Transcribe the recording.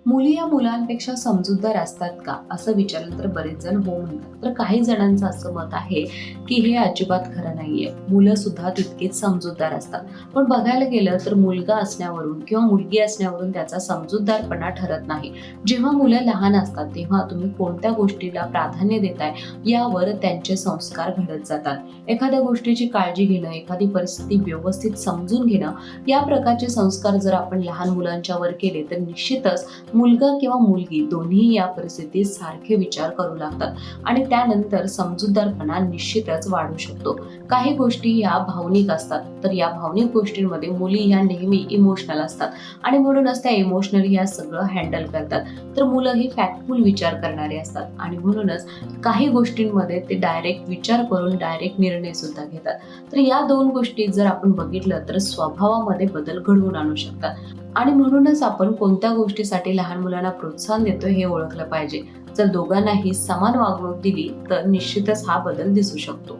मुली या मुलांपेक्षा समजूतदार असतात का असं विचारलं तर बरेच जण हो म्हणतात. तर काही जणांचं असं मत आहे की हे अजिबात खरं नाहीये. मुलं सुद्धा तितकीच समजूतदार असतात. पण बघायला गेलं तर मुलगा असण्यावरून किंवा मुलगी असण्यावरून त्याचा समजूतदारपणा ठरत नाही. जेव्हा मुलं लहान असतात तेव्हा तुम्ही कोणत्या गोष्टीला प्राधान्य देताय यावर त्यांचे संस्कार घडत जातात. एखाद्या गोष्टीची काळजी घेणं, एखादी परिस्थिती व्यवस्थित समजून घेणं, या प्रकारचे संस्कार जर आपण लहान मुलांच्यावर केले तर निश्चितच मुलगा किंवा मुलगी दोन्ही या परिस्थितीत सारखे विचार करू लागतात आणि त्यानंतर समजूतदारपणा निश्चितच वाढू शकतो. काही गोष्टी या भावनिक असतात, तर या भावनिक गोष्टींमध्ये मुली ह्या नेहमी इमोशनल असतात आणि म्हणूनच त्या इमोशनली या सगळं हँडल करतात. तर मुलं ही फॅक्टफुल विचार करणारे असतात आणि म्हणूनच काही गोष्टींमध्ये ते डायरेक्ट विचार करून डायरेक्ट निर्णय सुद्धा घेतात. तर या दोन गोष्टी जर आपण बघितलं तर स्वभावामध्ये बदल घडवून आणू शकतात आणि म्हणूनच आपण कोणत्या गोष्टीसाठी लहान मुलांना प्रोत्साहन देतो हे ओळखलं पाहिजे. जर दोघांनाही समान वागणूक दिली तर निश्चितच हा बदल दिसू शकतो.